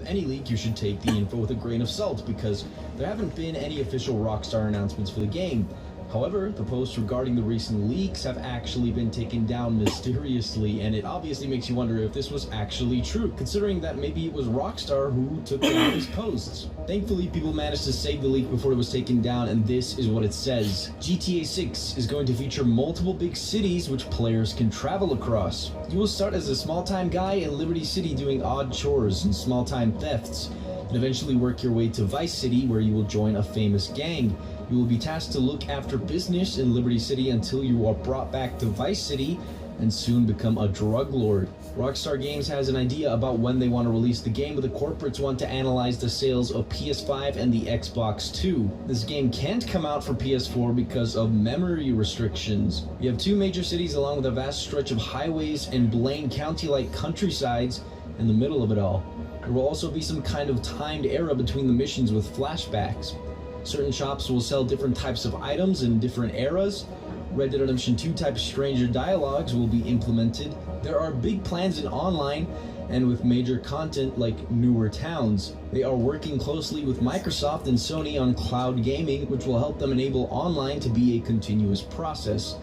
any leak, you should take the info with a grain of salt, because there haven't been any official Rockstar announcements for the game. However, the posts regarding the recent leaks have actually been taken down mysteriously, and it obviously makes you wonder if this was actually true, considering that maybe it was Rockstar who took down these posts. Thankfully, people managed to save the leak before it was taken down, and this is what it says. GTA 6 is going to feature multiple big cities which players can travel across. You will start as a small-time guy in Liberty City doing odd chores and small-time thefts, and eventually work your way to Vice City, where you will join a famous gang. You will be tasked to look after business in Liberty City until you are brought back to Vice City and soon become a drug lord. Rockstar Games has an idea about when they want to release the game, but the corporates want to analyze the sales of PS5 and the Xbox 2. This game can't come out for PS4 because of memory restrictions. You have two major cities along with a vast stretch of highways and Blaine County-like countrysides in the middle of it all. There will also be some kind of timed era between the missions with flashbacks. Certain shops will sell different types of items in different eras. Red Dead Redemption 2 type stranger dialogues will be implemented. There are big plans in online and with major content like newer towns. They are working closely with Microsoft and Sony on cloud gaming, which will help them enable online to be a continuous process.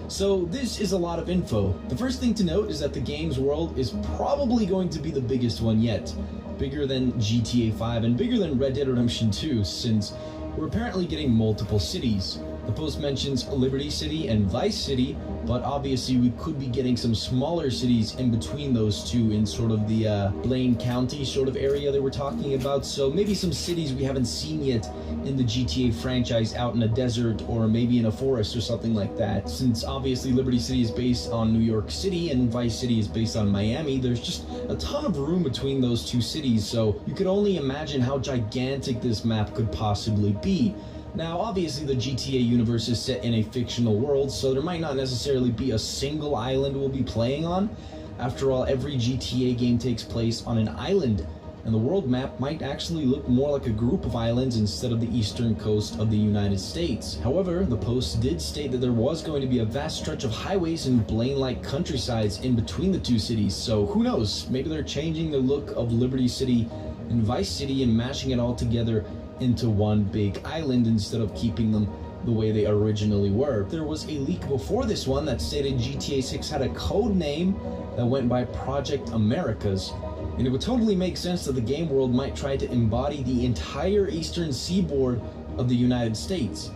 So this is a lot of info. The first thing to note is that the game's world is probably going to be the biggest one yet. Bigger than GTA 5 and bigger than Red Dead Redemption 2, since we're apparently getting multiple cities. The post mentions Liberty City and Vice City, but obviously we could be getting some smaller cities in between those two in sort of the Blaine County sort of area they were talking about. So maybe some cities we haven't seen yet in the GTA franchise out in a desert or maybe in a forest or something like that. Since obviously Liberty City is based on New York City and Vice City is based on Miami, there's just a ton of room between those two cities, so you could only imagine how gigantic this map could possibly be. Now, obviously the GTA universe is set in a fictional world, so there might not necessarily be a single island we'll be playing on. After all, every GTA game takes place on an island, and the world map might actually look more like a group of islands instead of the eastern coast of the United States. However, the post did state that there was going to be a vast stretch of highways and Blaine-like countrysides in between the two cities, so who knows, maybe they're changing the look of Liberty City and Vice City and mashing it all together into one big island instead of keeping them the way they originally were. There was a leak before this one that stated GTA 6 had a code name that went by Project Americas, and it would totally make sense that the game world might try to embody the entire eastern seaboard of the United States.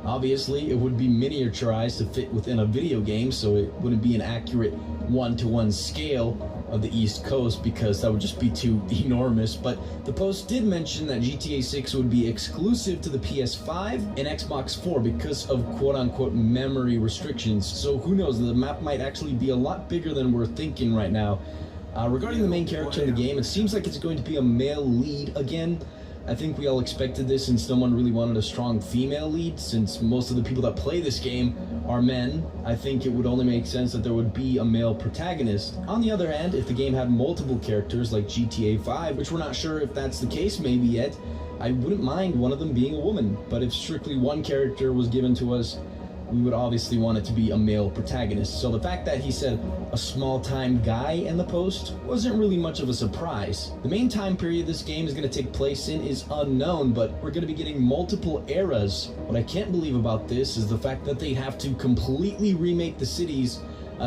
Obviously, it would be miniaturized to fit within a video game, so it wouldn't be an accurate one-to-one scale of the East Coast, because that would just be too enormous. But the post did mention that GTA 6 would be exclusive to the PS5 and Xbox 4 because of quote-unquote memory restrictions. So who knows, the map might actually be a lot bigger than we're thinking right now. Regarding the main character in the game, it seems like it's going to be a male lead again. I think we all expected this, since no one really wanted a strong female lead. Since most of the people that play this game are men, I think it would only make sense that there would be a male protagonist. On the other hand, if the game had multiple characters like GTA 5, which we're not sure if that's the case maybe yet, I wouldn't mind one of them being a woman. But if strictly one character was given to us, we would obviously want it to be a male protagonist. So the fact that he said a small-time guy in the post wasn't really much of a surprise. The main time period this game is going to take place in is unknown, but we're going to be getting multiple eras. What I can't believe about this is the fact that they'd have to completely remake the cities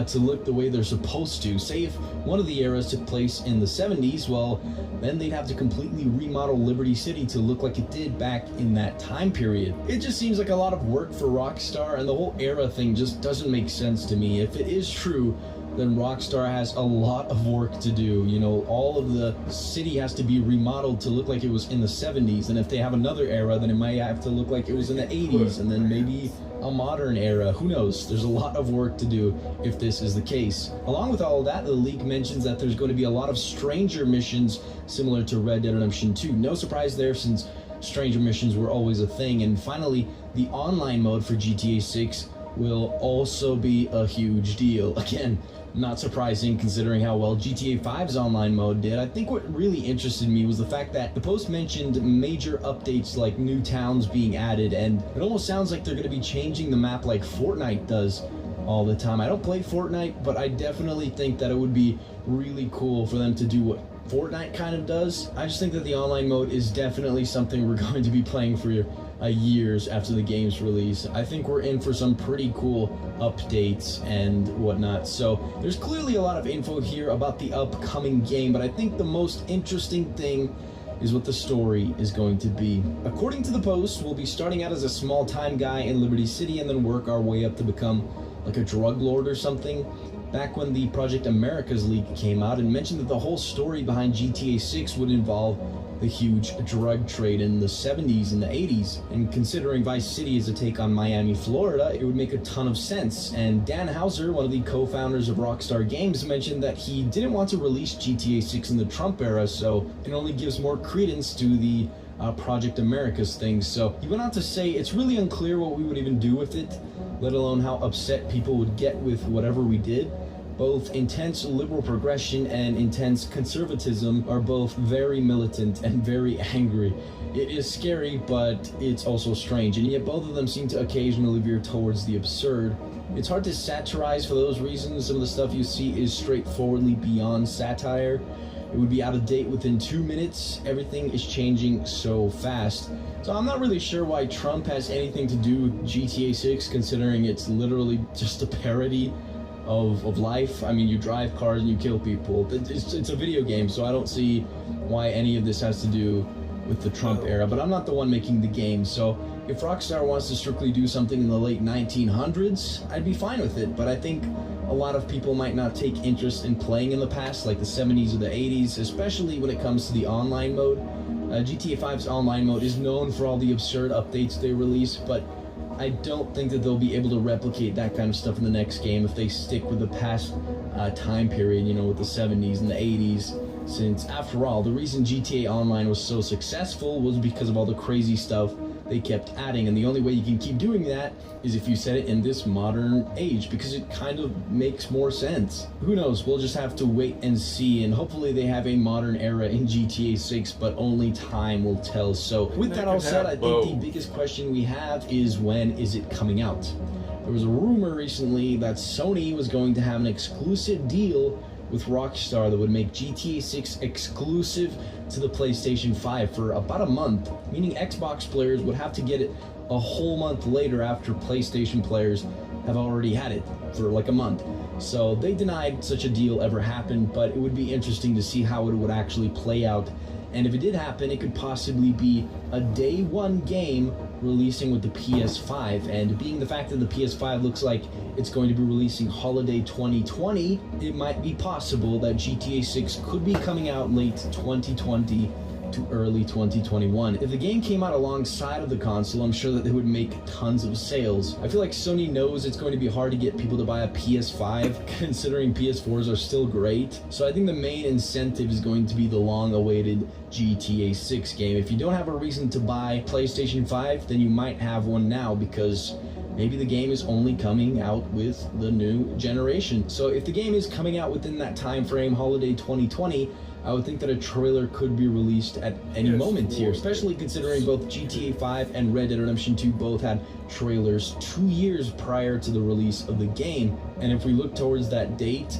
to look the way they're supposed to. Say if one of the eras took place in the 70s, well, then they'd have to completely remodel Liberty City to look like it did back in that time period. It just seems like a lot of work for Rockstar, and the whole era thing just doesn't make sense to me. If it is true, then Rockstar has a lot of work to do. You know, all of the city has to be remodeled to look like it was in the 70s, and if they have another era, then it might have to look like it was in the 80s, and then maybe a modern era. Who knows? There's a lot of work to do if this is the case. Along with all of that, the leak mentions that there's going to be a lot of stranger missions similar to Red Dead Redemption 2. No surprise there, since stranger missions were always a thing. And finally, the online mode for GTA 6 will also be a huge deal. Again, not surprising considering how well GTA 5's online mode did. I think what really interested me was the fact that the post mentioned major updates like new towns being added, and it almost sounds like they're going to be changing the map like Fortnite does all the time. I don't play Fortnite, but I definitely think that it would be really cool for them to do what Fortnite kind of does. I just think that the online mode is definitely something we're going to be playing for years after the game's release. I think we're in for some pretty cool updates and whatnot. So there's clearly a lot of info here about the upcoming game, but I think the most interesting thing is what the story is going to be. According to the post, we'll be starting out as a small-time guy in Liberty City and then work our way up to become like a drug lord or something. Back when the Project Americas leak came out and mentioned that the whole story behind GTA 6 would involve the huge drug trade in the 70s and the 80s. And considering Vice City is a take on Miami, Florida, it would make a ton of sense. And Dan Houser, one of the co-founders of Rockstar Games, mentioned that he didn't want to release GTA 6 in the Trump era, so it only gives more credence to the Project Americas thing. So he went on to say it's really unclear what we would even do with it, let alone how upset people would get with whatever we did. Both intense liberal progression and intense conservatism are both very militant and very angry. It is scary, but it's also strange, and yet both of them seem to occasionally veer towards the absurd. It's hard to satirize for those reasons. Some of the stuff you see is straightforwardly beyond satire. It would be out of date within 2 minutes. Everything is changing so fast. So I'm not really sure why Trump has anything to do with GTA 6, considering it's literally just a parody of life. I mean, you drive cars and you kill people. It's a video game, so I don't see why any of this has to do with the Trump era, but I'm not the one making the game. So if Rockstar wants to strictly do something in the late 1900s, I'd be fine with it, but I think a lot of people might not take interest in playing in the past, like the 70s or the 80s, especially when it comes to the online mode. GTA 5's online mode is known for all the absurd updates they release, but I don't think that they'll be able to replicate that kind of stuff in the next game if they stick with the past time period, you know, with the 70s and the 80s. Since, after all, the reason GTA Online was so successful was because of all the crazy stuff they kept adding, and the only way you can keep doing that is if you set it in this modern age, because it kind of makes more sense. Who knows, we'll just have to wait and see, and hopefully they have a modern era in GTA 6, but only time will tell. So with that all said, I think the biggest question we have is, when is it coming out? There was a rumor recently that Sony was going to have an exclusive deal with Rockstar that would make GTA 6 exclusive to the PlayStation 5 for about a month, meaning Xbox players would have to get it a whole month later after PlayStation players have already had it for like a month. So they denied such a deal ever happened, but it would be interesting to see how it would actually play out. And if it did happen, it could possibly be a day one game releasing with the PS5, and being the fact that the PS5 looks like it's going to be releasing holiday 2020, it might be possible that GTA 6 could be coming out late 2020 to early 2021. If the game came out alongside of the console, I'm sure that they would make tons of sales. I feel like Sony knows it's going to be hard to get people to buy a PS5, considering PS4s are still great. So I think the main incentive is going to be the long-awaited GTA 6 game. If you don't have a reason to buy PlayStation 5, then you might have one now, because maybe the game is only coming out with the new generation. So if the game is coming out within that time frame, holiday 2020, I would think that a trailer could be released at any moment here, especially considering both GTA 5 and Red Dead Redemption 2 both had trailers 2 years prior to the release of the game. And if we look towards that date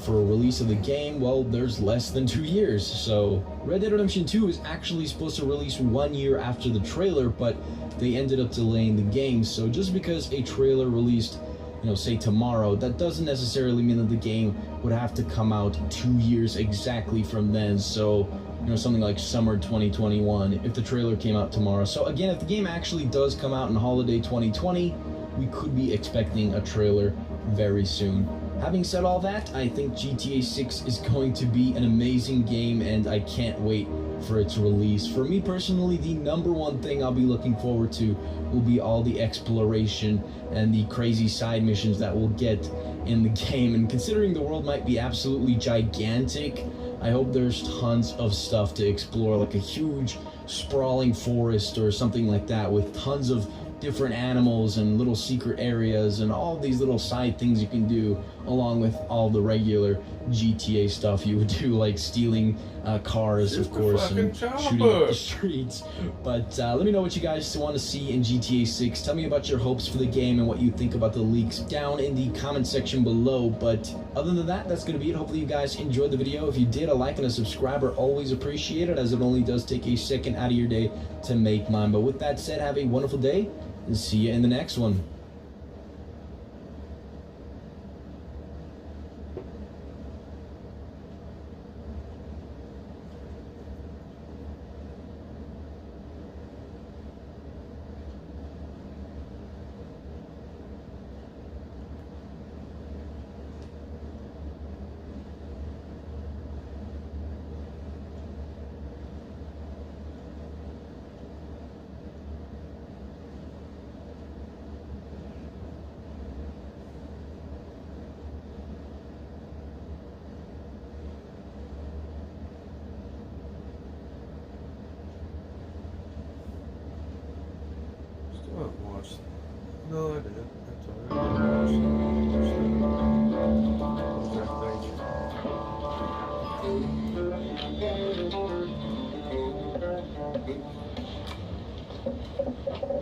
for a release of the game, well, there's less than 2 years. So Red Dead Redemption 2 is actually supposed to release 1 year after the trailer, but they ended up delaying the game. So just because a trailer released, you know, say tomorrow, that doesn't necessarily mean that the game would have to come out 2 years exactly from then. So, you know, something like summer 2021 if the trailer came out tomorrow. So again, if the game actually does come out in holiday 2020, we could be expecting a trailer very soon. Having said all that, I think GTA 6 is going to be an amazing game, and I can't wait for its release. For me personally, the number one thing I'll be looking forward to will be all the exploration and the crazy side missions that we'll get in the game. And considering the world might be absolutely gigantic, I hope there's tons of stuff to explore, like a huge sprawling forest or something like that with tons of different animals and little secret areas and all these little side things you can do along with all the regular GTA stuff you would do, like stealing cars, of course, and shooting up the streets. But let me know what you guys want to see in GTA 6. Tell me about your hopes for the game and what you think about the leaks down in the comment section below. But other than that, that's going to be it. Hopefully you guys enjoyed the video. If you did, a like and a subscribe are always appreciated, as it only does take a second out of your day to make mine. But with that said, have a wonderful day, and see you in the next one. No, I didn't. That's all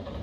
right.